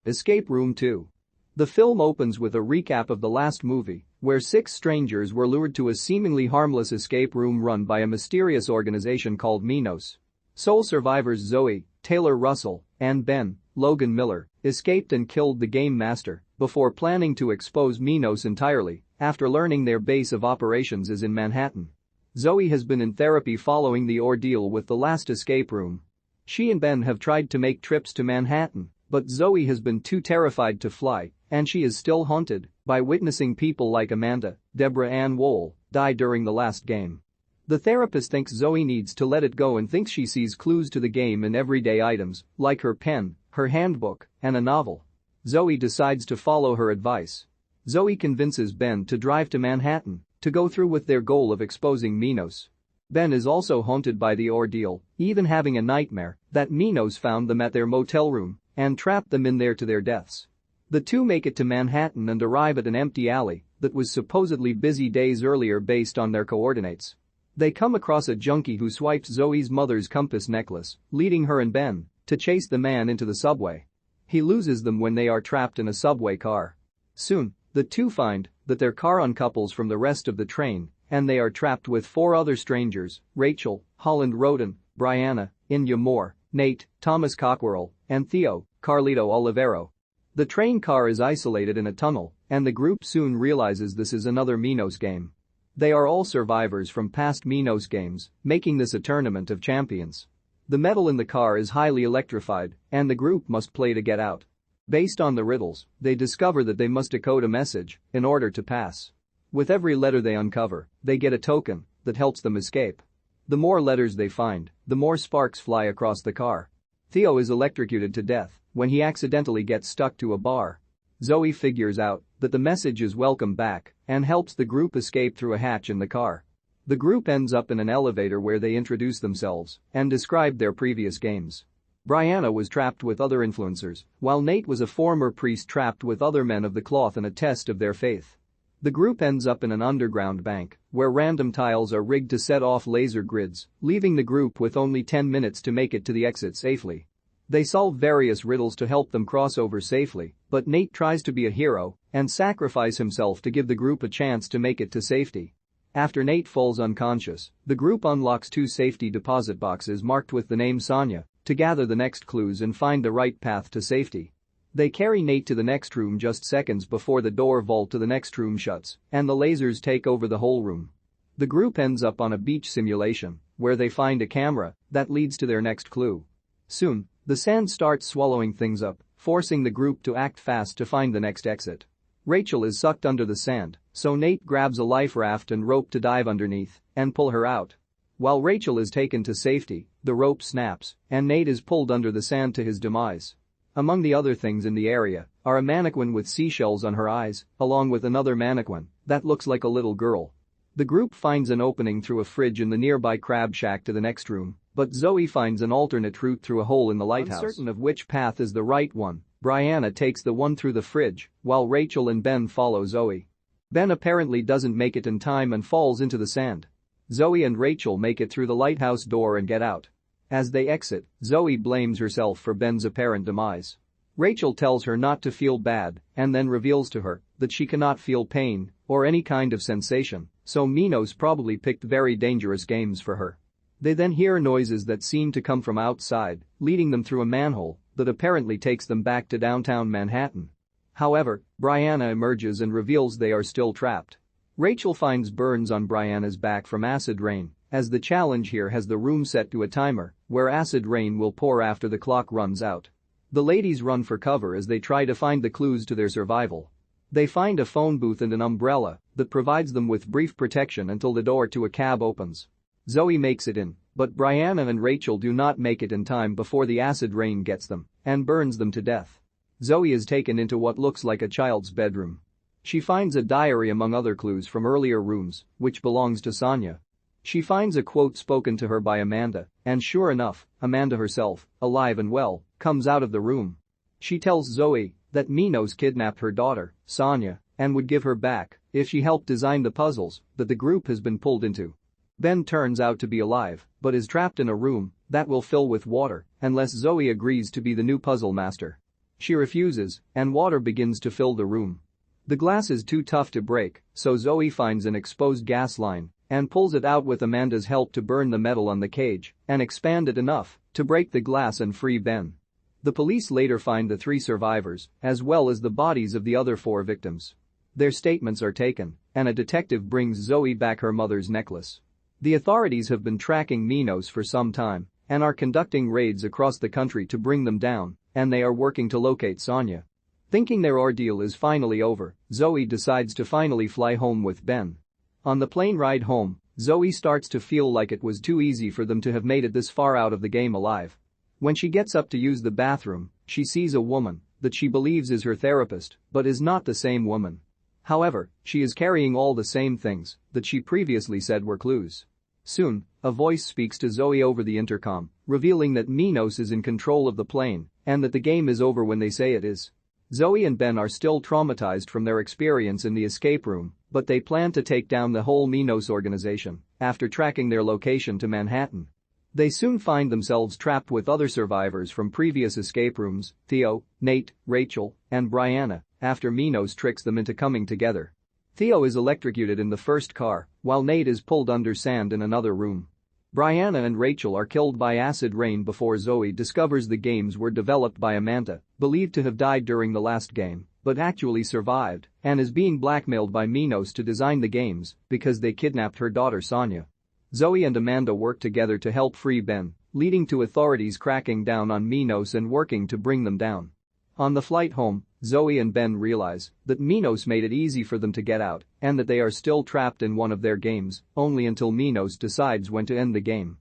Escape Room 2. The film opens with a recap of the last movie, where 6 strangers were lured to a seemingly harmless escape room run by a mysterious organization called Minos. Sole survivors Zoe, Taylor Russell, and Ben, Logan Miller, escaped and killed the game master before planning to expose Minos entirely after learning their base of operations is in Manhattan. Zoe has been in therapy following the ordeal with the last escape room. She and Ben have tried to make trips to Manhattan, but Zoe has been too terrified to fly, and she is still haunted by witnessing people like Amanda, Deborah Ann Woll, die during the last game. The therapist thinks Zoe needs to let it go and thinks she sees clues to the game in everyday items, like her pen, her handbook, and a novel. Zoe decides to follow her advice. Zoe convinces Ben to drive to Manhattan to go through with their goal of exposing Minos. Ben is also haunted by the ordeal, even having a nightmare that Minos found them at their motel room and trapped them in there to their deaths. The two make it to Manhattan and arrive at an empty alley that was supposedly busy days earlier based on their coordinates. They come across a junkie who swipes Zoe's mother's compass necklace, leading her and Ben to chase the man into the subway. He loses them when they are trapped in a subway car. Soon, the two find that their car uncouples from the rest of the train and they are trapped with 4 other strangers: Rachel, Holland Roden, Brianna, Inya Moore, Nate, Thomas Cockwirl, and Theo, Carlito Olivero. The train car is isolated in a tunnel, and the group soon realizes this is another Minos game. They are all survivors from past Minos games, making this a tournament of champions. The metal in the car is highly electrified, and the group must play to get out. Based on the riddles, they discover that they must decode a message in order to pass. With every letter they uncover, they get a token that helps them escape. The more letters they find, the more sparks fly across the car. Theo is electrocuted to death when he accidentally gets stuck to a bar. Zoe figures out that the message is welcome back and helps the group escape through a hatch in the car. The group ends up in an elevator where they introduce themselves and describe their previous games. Brianna was trapped with other influencers, while Nate was a former priest trapped with other men of the cloth in a test of their faith. The group ends up in an underground bank where random tiles are rigged to set off laser grids, leaving the group with only 10 minutes to make it to the exit safely. They solve various riddles to help them cross over safely, but Nate tries to be a hero and sacrifice himself to give the group a chance to make it to safety. After Nate falls unconscious, the group unlocks 2 safety deposit boxes marked with the name Sonia to gather the next clues and find the right path to safety. They carry Nate to the next room just seconds before the door vault to the next room shuts and the lasers take over the whole room. The group ends up on a beach simulation where they find a camera that leads to their next clue. Soon, the sand starts swallowing things up, forcing the group to act fast to find the next exit. Rachel is sucked under the sand, so Nate grabs a life raft and rope to dive underneath and pull her out. While Rachel is taken to safety, the rope snaps and Nate is pulled under the sand to his demise. Among the other things in the area are a mannequin with seashells on her eyes, along with another mannequin that looks like a little girl. The group finds an opening through a fridge in the nearby crab shack to the next room, but Zoe finds an alternate route through a hole in the lighthouse. Uncertain of which path is the right one, Brianna takes the one through the fridge, while Rachel and Ben follow Zoe. Ben apparently doesn't make it in time and falls into the sand. Zoe and Rachel make it through the lighthouse door and get out. As they exit, Zoe blames herself for Ben's apparent demise. Rachel tells her not to feel bad and then reveals to her that she cannot feel pain or any kind of sensation, so Minos probably picked very dangerous games for her. They then hear noises that seem to come from outside, leading them through a manhole that apparently takes them back to downtown Manhattan. However, Brianna emerges and reveals they are still trapped. Rachel finds burns on Brianna's back from acid rain, as the challenge here has the room set to a timer where acid rain will pour after the clock runs out. The ladies run for cover as they try to find the clues to their survival. They find a phone booth and an umbrella that provides them with brief protection until the door to a cab opens. Zoe makes it in, but Brianna and Rachel do not make it in time before the acid rain gets them and burns them to death. Zoe is taken into what looks like a child's bedroom. She finds a diary among other clues from earlier rooms, which belongs to Sonia. She finds a quote spoken to her by Amanda, and sure enough, Amanda herself, alive and well, comes out of the room. She tells Zoe that Minos kidnapped her daughter, Sonia, and would give her back if she helped design the puzzles that the group has been pulled into. Ben turns out to be alive, but is trapped in a room that will fill with water unless Zoe agrees to be the new puzzle master. She refuses, and water begins to fill the room. The glass is too tough to break, so Zoe finds an exposed gas line and pulls it out with Amanda's help to burn the metal on the cage and expand it enough to break the glass and free Ben. The police later find the 3 survivors, as well as the bodies of the other 4 victims. Their statements are taken, and a detective brings Zoe back her mother's necklace. The authorities have been tracking Minos for some time and are conducting raids across the country to bring them down, and they are working to locate Sonia. Thinking their ordeal is finally over, Zoe decides to finally fly home with Ben. On the plane ride home, Zoe starts to feel like it was too easy for them to have made it this far out of the game alive. When she gets up to use the bathroom, she sees a woman that she believes is her therapist but is not the same woman. However, she is carrying all the same things that she previously said were clues. Soon, a voice speaks to Zoe over the intercom, revealing that Minos is in control of the plane and that the game is over when they say it is. Zoe and Ben are still traumatized from their experience in the escape room, but they plan to take down the whole Minos organization after tracking their location to Manhattan. They soon find themselves trapped with other survivors from previous escape rooms, Theo, Nate, Rachel, and Brianna, after Minos tricks them into coming together. Theo is electrocuted in the first car, while Nate is pulled under sand in another room. Brianna and Rachel are killed by acid rain before Zoe discovers the games were developed by Amanda, believed to have died during the last game, but actually survived, and is being blackmailed by Minos to design the games because they kidnapped her daughter Sonia. Zoe and Amanda work together to help free Ben, leading to authorities cracking down on Minos and working to bring them down. On the flight home, Zoe and Ben realize that Minos made it easy for them to get out and that they are still trapped in one of their games, only until Minos decides when to end the game.